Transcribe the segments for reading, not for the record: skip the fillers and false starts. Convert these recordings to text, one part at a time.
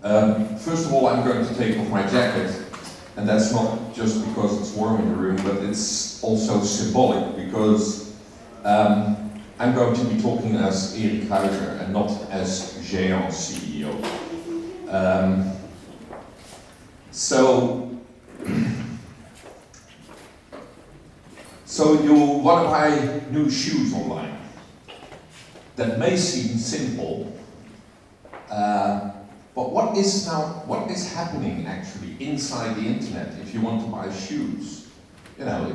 First of all, I'm going to take off my jacket, and that's not just because it's warm in the room, but it's also symbolic because I'm going to be talking as Erik Huizer and not as GEANT CEO. So you want to buy new shoes online. That may seem simple, but what is happening actually inside the internet if you want to buy shoes? You know,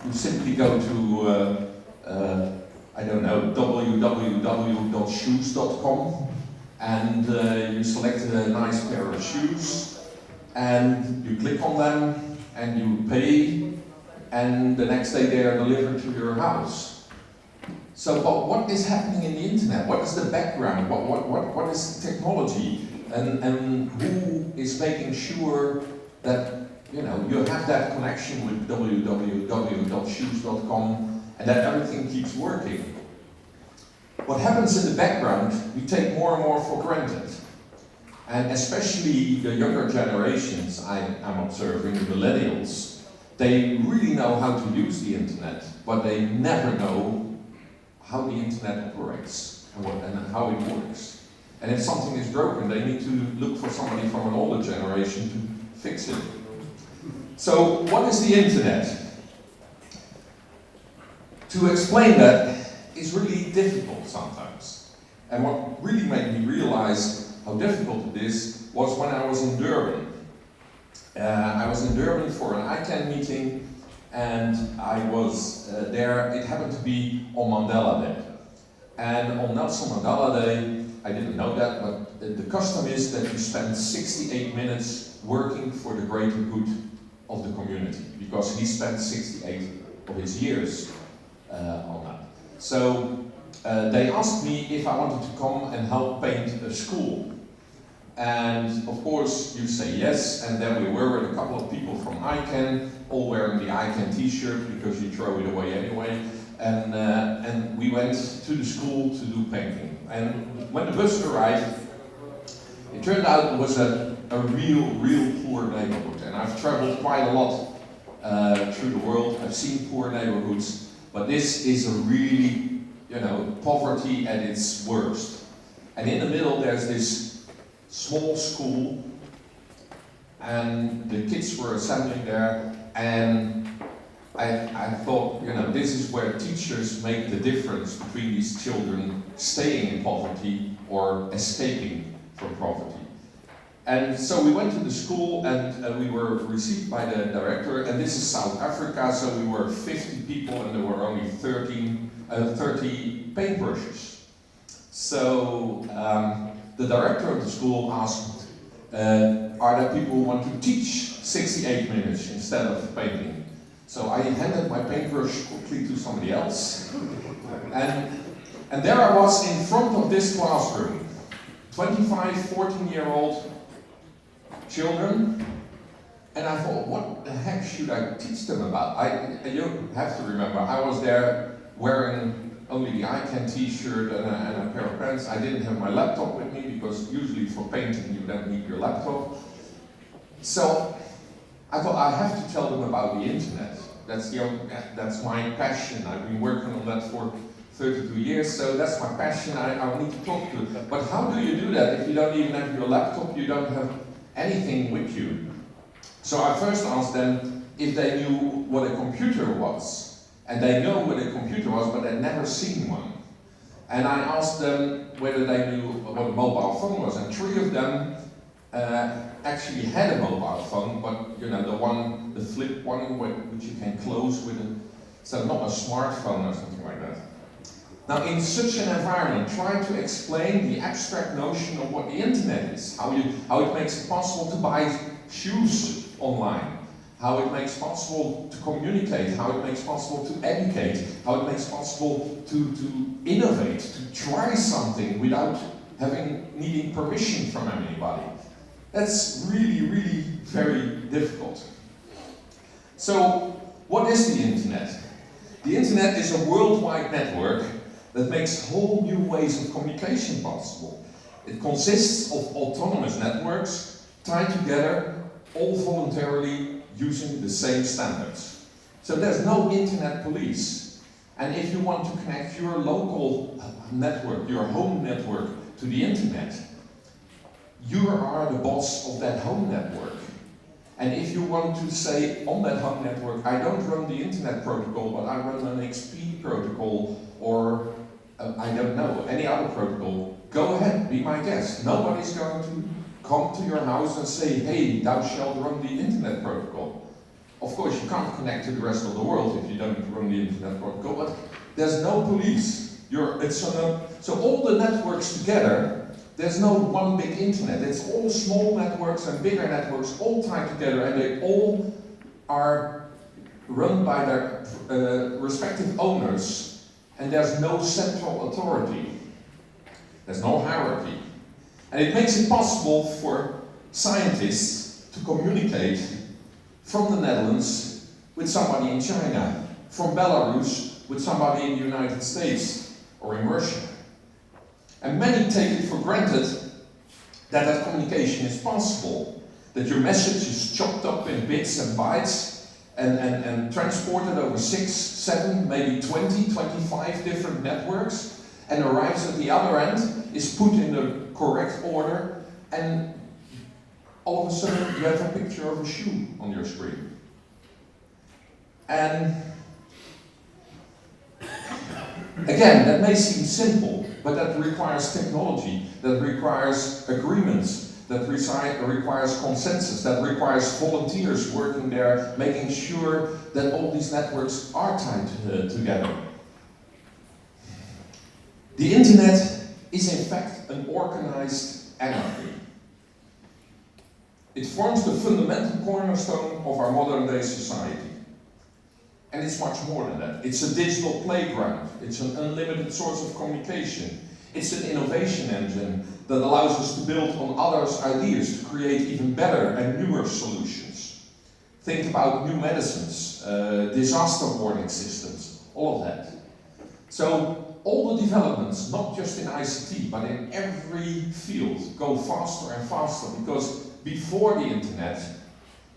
you simply go to I don't know, www.shoes.com, and you select a nice pair of shoes, and you click on them, and you pay, and the next day they are delivered to your house. So, but what is happening in the internet? What is the background? What is the technology? And who is making sure that you have that connection with www.shoes.com and that everything keeps working? What happens in the background, we take more and more for granted. And especially the younger generations I'm observing, the millennials, they really know how to use the internet, but they never know how the internet operates and how it works. And if something is broken, they need to look for somebody from an older generation to fix it. So, what is the internet? To explain that is really difficult sometimes. And what really made me realize how difficult it is was when I was in Durban. I was in Durban for an ICANN meeting, and I was there. It happened to be on Mandela Day. And on Nelson Mandela Day, I didn't know that, but the custom is that you spend 68 minutes working for the greater good of the community, because he spent 68 of his years on that. So they asked me if I wanted to come and help paint a school. And of course you say yes, and then we were with a couple of people from ICANN, all wearing the ICANN t-shirt because you throw it away anyway. And we went to the school to do painting. And when the bus arrived, it turned out it was a real poor neighborhood. And I've traveled quite a lot through the world. I've seen poor neighborhoods, but this is a really, poverty at its worst. And in the middle there's this small school, and the kids were assembling there, and I thought, this is where teachers make the difference between these children staying in poverty or escaping from poverty. And so we went to the school, and we were received by the director, and this is South Africa, so we were 50 people and there were only 30 paintbrushes. So the director of the school asked, are there people who want to teach 68 minutes instead of painting? So I handed my paintbrush quickly to somebody else, and there I was in front of this classroom, 25, 14-year-old children, and I thought, what the heck should I teach them about? You have to remember, I was there wearing only the ICANN t-shirt and a pair of pants. I didn't have my laptop with me, because usually for painting you don't need your laptop. So I thought, I have to tell them about the internet. That's my passion. I've been working on that for 32 years, so that's my passion. I need to talk to them. But how do you do that if you don't even have your laptop, you don't have anything with you? So I first asked them if they knew what a computer was. And they know what a computer was, but they'd never seen one. And I asked them whether they knew what a mobile phone was, and 3 of them actually had a mobile phone, but the flip one which you can close with so not a smartphone or something like that. Now, in such an environment, try to explain the abstract notion of what the internet is, how it makes it possible to buy shoes online, how it makes possible to communicate, how it makes possible to educate, how it makes possible to innovate, to try something without needing permission from anybody. That's really very difficult. So, what is the internet? The internet is a worldwide network that makes whole new ways of communication possible. It consists of autonomous networks tied together, all voluntarily using the same standards. So there's no internet police. And if you want to connect your local network, your home network, to the internet, you are the boss of that home network. And if you want to say on that home network, I don't run the internet protocol, but I run an XP protocol, or I don't know, any other protocol, go ahead, be my guest. Nobody's going to come to your house and say, hey, thou shalt run the internet protocol. Of course, you can't connect to the rest of the world if you don't run the internet protocol, but there's no police. So all the networks together, there's no one big internet. It's all small networks and bigger networks all tied together, and they all are run by their respective owners, and there's no central authority. There's no hierarchy. And it makes it possible for scientists to communicate from the Netherlands with somebody in China, from Belarus with somebody in the United States or in Russia. And many take it for granted that that communication is possible, that your message is chopped up in bits and bytes and transported over 6, 7, maybe 20, 25 different networks, and arrives at the other end, is put in the correct order, and all of a sudden you have a picture of a shoe on your screen. And again, that may seem simple, but that requires technology, that requires agreements, that requires consensus, that requires volunteers working there, making sure that all these networks are tied together. The internet is in fact an organized anarchy. It forms the fundamental cornerstone of our modern day society. And it's much more than that. It's a digital playground. It's an unlimited source of communication. It's an innovation engine that allows us to build on others' ideas to create even better and newer solutions. Think about new medicines, disaster warning systems, all of that. So all the developments, not just in ICT, but in every field, go faster and faster, because before the internet,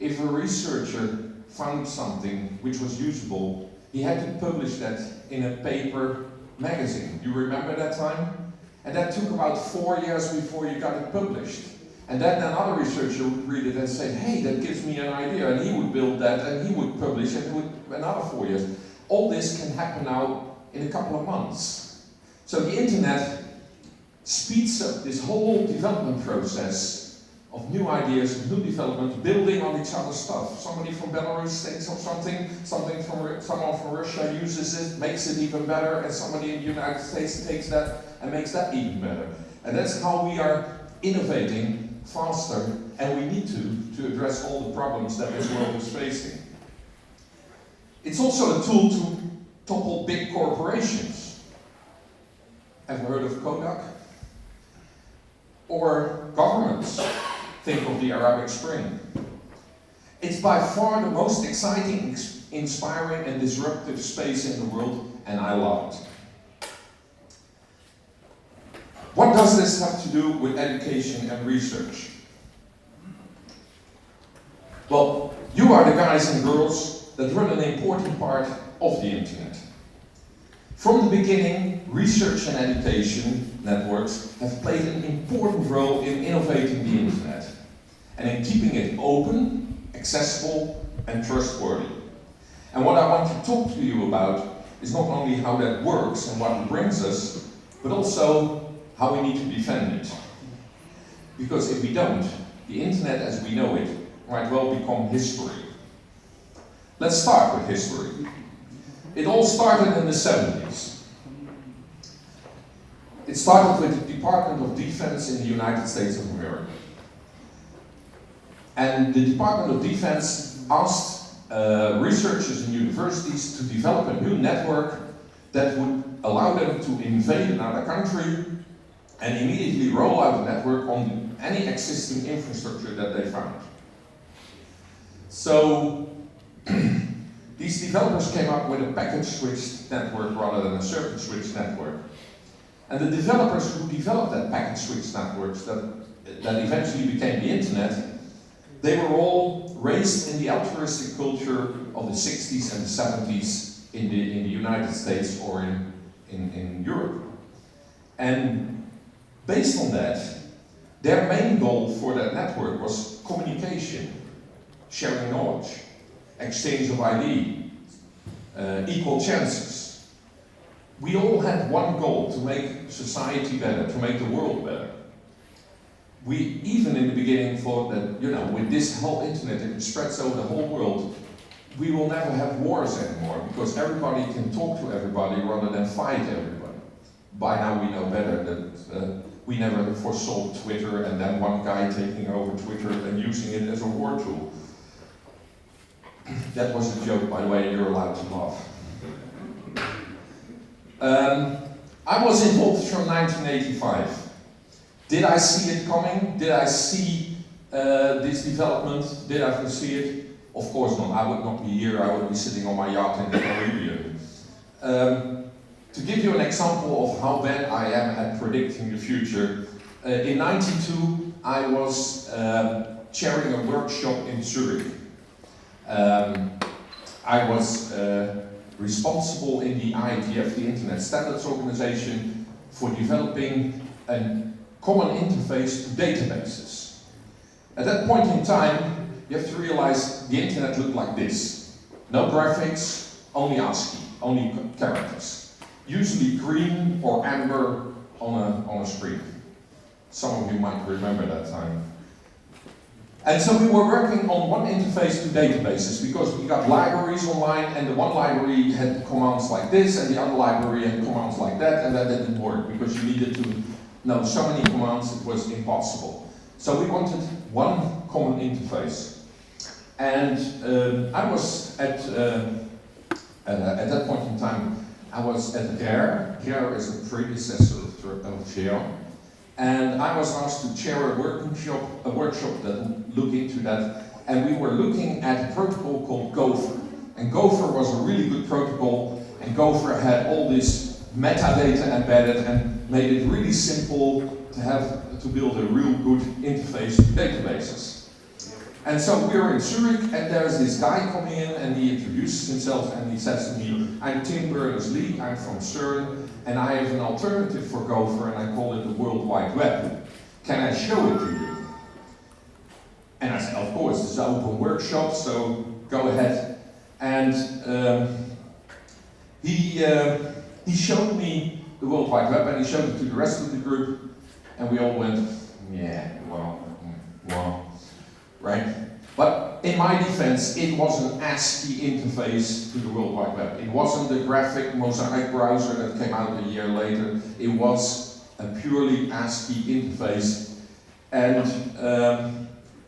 if a researcher found something which was usable, he had to publish that in a paper magazine. You remember that time? And that took about 4 years before you got it published. And then another researcher would read it and say, hey, that gives me an idea, and he would build that, and he would publish it, and it would another 4 years. All this can happen now in a couple of months. So the internet speeds up this whole development process of new ideas, of new development, building on each other's stuff. Somebody from Belarus thinks of something, someone from Russia uses it, makes it even better, and somebody in the United States takes that and makes that even better. And that's how we are innovating faster, and we need to address all the problems that this world is facing. It's also a tool to topple big corporations. Ever heard of Kodak? Or governments. Think of the Arabic Spring. It's by far the most exciting, inspiring, and disruptive space in the world, and I love it. What does this have to do with education and research? Well, you are the guys and girls that run an important part of the internet. From the beginning, research and education networks have played an important role in innovating the internet and in keeping it open, accessible, and trustworthy. And what I want to talk to you about is not only how that works and what it brings us, but also how we need to defend it. Because if we don't, the internet as we know it might well become history. Let's start with history. It all started in the 70s. It started with the Department of Defense in the United States of America. And the Department of Defense asked researchers in universities to develop a new network that would allow them to invade another country and immediately roll out the network on any existing infrastructure that they found. So these developers came up with a packet switched network rather than a circuit switched network. And the developers who developed that packet switch networks that eventually became the internet, they were all raised in the altruistic culture of the 60s and the 70s in the United States or in Europe. And based on that, their main goal for that network was communication, sharing knowledge, exchange of ID, equal chances. We all had one goal: to make society better, to make the world better. We even in the beginning thought that, you know, with this whole internet, it spreads over the whole world, we will never have wars anymore, because everybody can talk to everybody rather than fight everybody. By now we know better that we never foresaw Twitter and then one guy taking over Twitter and using it as a war tool. That was a joke, by the way, you're allowed to laugh. I was involved from 1985. Did I see it coming? Did I see this development? Did I foresee it? Of course not. I would not be here. I would be sitting on my yacht in the Caribbean. To give you an example of how bad I am at predicting the future, in '92 I was chairing a workshop in Zurich. I was responsible in the IETF, the Internet Standards Organization, for developing a common interface to databases. At that point in time, you have to realize the internet looked like this. No graphics, only ASCII, only characters. Usually green or amber on a screen. Some of you might remember that time. And so we were working on one interface to databases, because we got libraries online, and the one library had commands like this, and the other library had commands like that, and that didn't work, because you needed to know so many commands, it was impossible. So we wanted one common interface. And I was at that point in time, I was at GEANT. GEANT is a predecessor of GEANT. And I was asked to chair a workshop that looked into that, and we were looking at a protocol called Gopher. And Gopher was a really good protocol, and Gopher had all this metadata embedded and made it really simple to build a real good interface to databases. And so we were in Zurich, and there's this guy coming in, and he introduces himself, and he says to me, "I'm Tim Berners-Lee, I'm from CERN, and I have an alternative for Gopher, and I call it the World Wide Web. Can I show it to you?" And I said, "Of course, it's an open workshop, so go ahead." And he showed me the World Wide Web, and he showed it to the rest of the group, and we all went, "Yeah, well, right?" But in my defense, it was an ASCII interface to the World Wide Web. It wasn't the graphic mosaic browser that came out a year later. It was a purely ASCII interface. And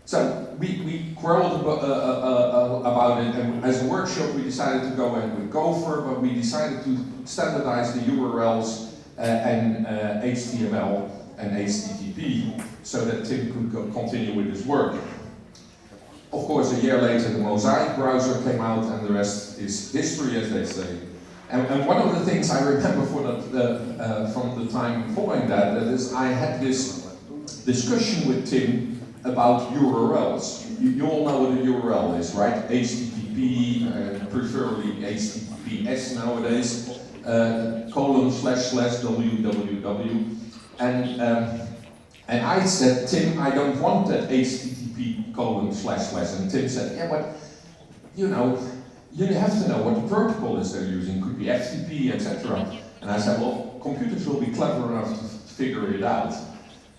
so we quarreled about it, and as a workshop we decided to go ahead with Gopher, but we decided to standardize the URLs and HTML and HTTP so that Tim could continue with his work. Of course, a year later the Mosaic browser came out, and the rest is history, as they say. And one of the things I remember from the time following that is I had this discussion with Tim about URLs. You all know what a URL is, right? HTTP, preferably HTTPS nowadays, ://www. And I said, "Tim, I don't want that HTTP : and Tim said, "Yeah, but you know, you have to know what the protocol is they're using. Could be FTP, etc." And I said, "Well, computers will be clever enough to figure it out."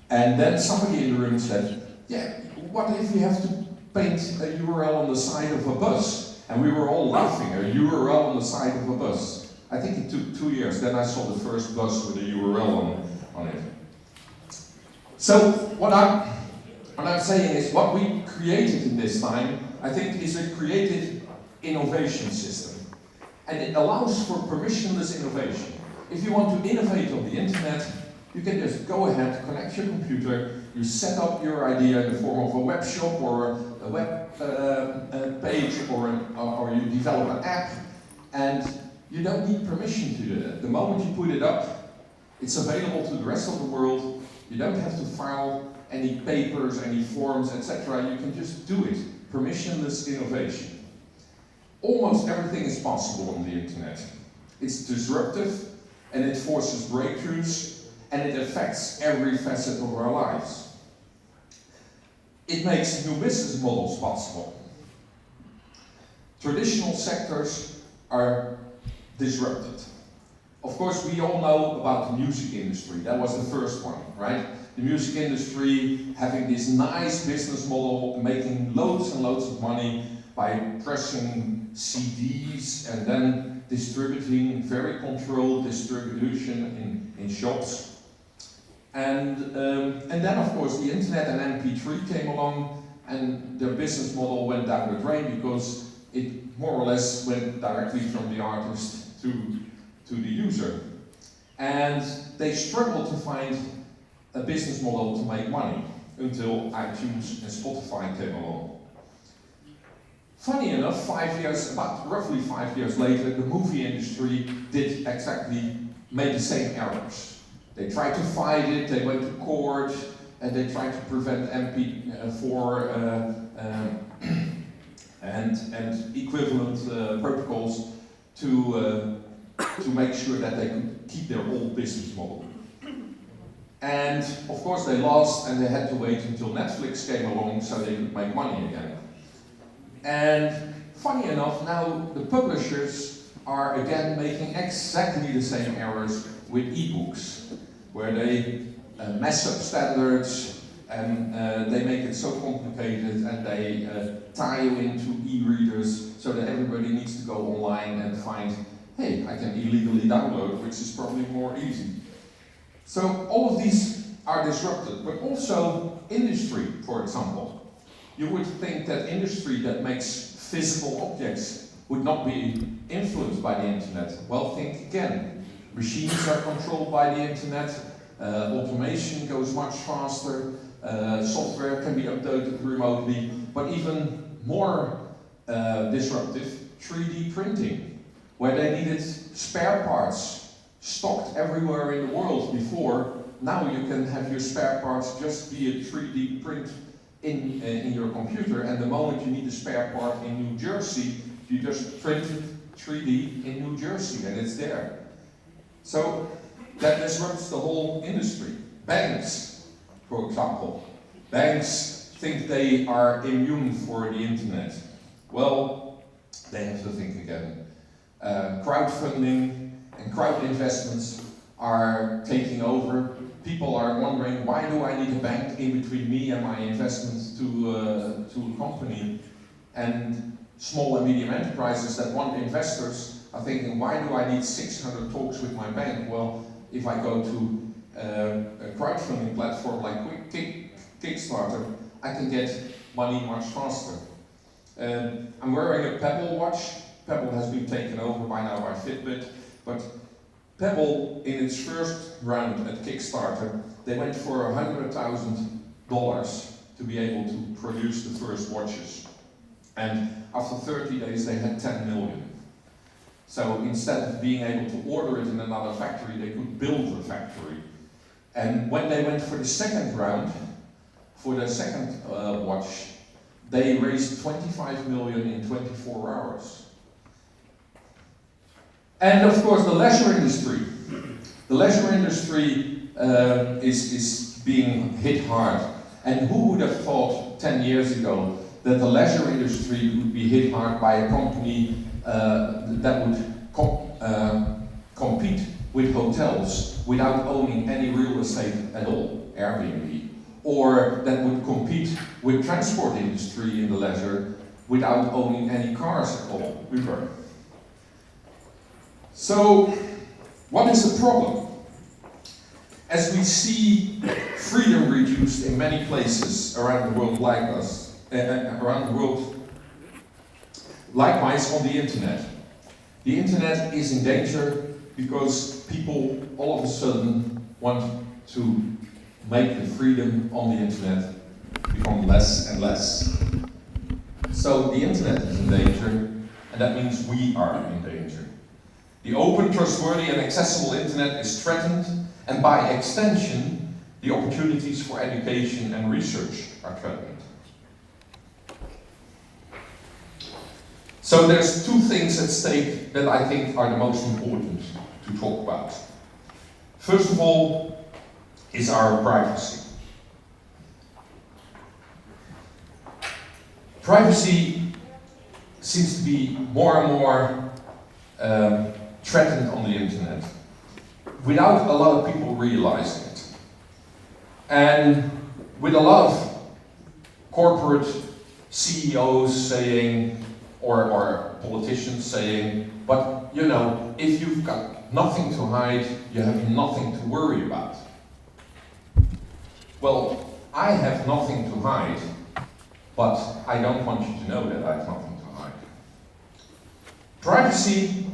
And then somebody in the room said, "Yeah, what if you have to paint a URL on the side of a bus?" And we were all laughing, a URL on the side of a bus. I think it took 2 years, then I saw the first bus with a URL on it. So what I'm saying is, what we created in this time, I think, is a creative innovation system. And it allows for permissionless innovation. If you want to innovate on the internet, you can just go ahead, connect your computer, you set up your idea in the form of a web shop or a web page, or you develop an app, and you don't need permission to do that. The moment you put it up, It's available to the rest of the world. You don't have to file any papers, any forms, etc. You can just do it. Permissionless innovation. Almost everything is possible on the internet. It's disruptive, and it forces breakthroughs, and it affects every facet of our lives. It makes new business models possible. Traditional sectors are disrupted. Of course, we all know about the music industry. That was the first one, right? The music industry having this nice business model, making loads and loads of money by pressing CDs and then distributing, very controlled distribution in shops. And then, of course, the internet and MP3 came along, and their business model went down the drain because it more or less went directly from the artist to the user. And they struggled to find a business model to make money until iTunes and Spotify came along. Funny enough, roughly 5 years later, the movie industry did exactly make the same errors. They tried to fight it, they went to court, and they tried to prevent MP4 and equivalent protocols to make sure that they could keep their old business model. And of course they lost, and they had to wait until Netflix came along so they could make money again. And funny enough, now the publishers are again making exactly the same errors with ebooks, where they mess up standards, and they make it so complicated, and they tie you into e-readers so that everybody needs to go online and find, hey, I can illegally download, which is probably more easy. So all of these are disrupted, but also industry, for example. You would think that industry that makes physical objects would not be influenced by the internet. Well, think again. Machines are controlled by the internet, automation goes much faster, software can be updated remotely, but even more disruptive, 3D printing, where they needed spare parts stocked everywhere in the world before. Now you can have your spare parts just via 3D print in your computer, and the moment you need a spare part in New Jersey, you just print it 3D in New Jersey and it's there. So that disrupts the whole industry. Banks, for example. Banks think they are immune for the internet. Well, they have to think again. Crowdfunding and crowd investments are taking over. People are wondering, why do I need a bank in between me and my investments to a company? And small and medium enterprises that want investors are thinking, why do I need 600 talks with my bank? Well, if I go to a crowdfunding platform like Kickstarter, I can get money much faster. I'm wearing a Pebble watch. Pebble has been taken over by now by Fitbit, but Pebble, in its first round at Kickstarter, they went for $100,000 to be able to produce the first watches. And after 30 days, they had 10 million. So instead of being able to order it in another factory, they could build a factory. And when they went for the second round, for the second watch, they raised 25 million in 24 hours. And of course, the leisure industry. The leisure industry is being hit hard. And who would have thought 10 years ago that the leisure industry would be hit hard by a company that would compete with hotels without owning any real estate at all, Airbnb, or that would compete with transport industry in the leisure without owning any cars at all, Uber. So, what is the problem? As we see freedom reduced in many places around the world like us, around the world, likewise on the internet. The internet is in danger because people all of a sudden want to make the freedom on the internet become less and less. So the internet is in danger, and that means we are in danger. The open, trustworthy and accessible internet is threatened, And by extension, the opportunities for education and research are threatened. So there's two things at stake that I think are the most important to talk about. First of all is our privacy. Privacy seems to be more and more threatened on the internet without a lot of people realizing it. And with a lot of corporate CEOs saying, or politicians saying, but you know, if you've got nothing to hide, you have nothing to worry about. Well, I have nothing to hide, but I don't want you to know that I have nothing to hide. Privacy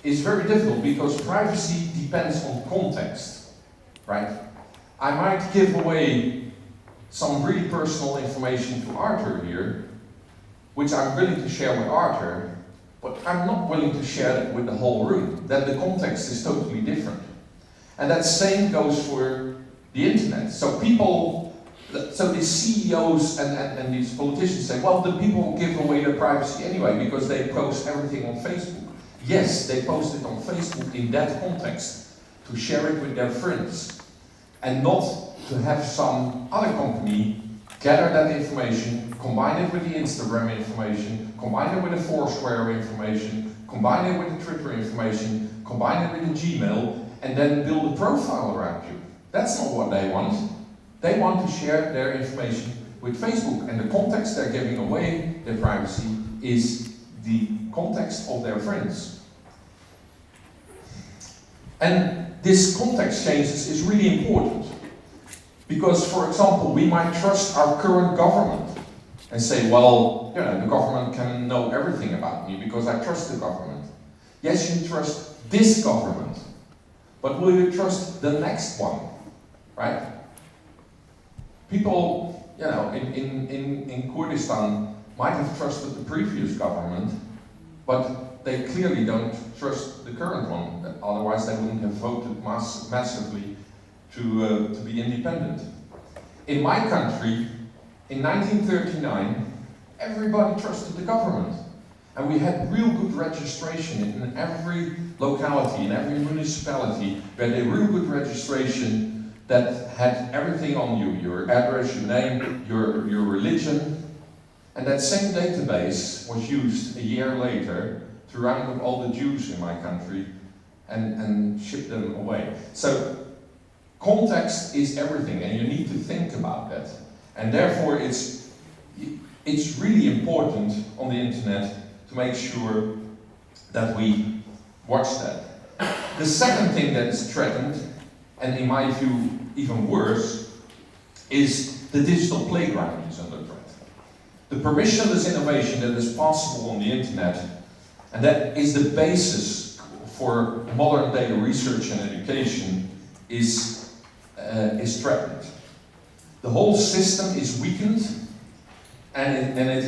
is very difficult because privacy depends on context, right? I might give away some really personal information to Arthur here, which I'm willing to share with Arthur, but I'm not willing to share it with the whole room. Then the context is totally different. And that same goes for the internet. So these CEOs and these politicians say, well, the people give away their privacy anyway because they post everything on Facebook. Yes, they post it on Facebook in that context, to share it with their friends, and not to have some other company gather that information, combine it with the Instagram information, combine it with the Foursquare information, combine it with the Twitter information, combine it with the Gmail, and then build a profile around you. That's not what they want. They want to share their information with Facebook, and the context they're giving away their privacy is the context of their friends. And this context changes is really important. Because, for example, we might trust our current government and say, well, you know, the government can know everything about me because I trust the government. Yes, you trust this government, but will you trust the next one, right? People, you know, in Kurdistan might have trusted the previous government, but they clearly don't trust the current one. Otherwise, they wouldn't have voted massively to be independent. In my country, in 1939, everybody trusted the government. And we had real good registration in every locality, in every municipality. We had a real good registration that had everything on you, your address, your name, your religion. And that same database was used a year later to round up all the Jews in my country and ship them away. So context is everything, and you need to think about that. And therefore it's really important on the internet to make sure that we watch that. The second thing that is threatened, and in my view even worse, is the digital playground is under threat. The permissionless innovation that is possible on the internet, and that is the basis for modern day research and education, is threatened. The whole system is weakened, and it is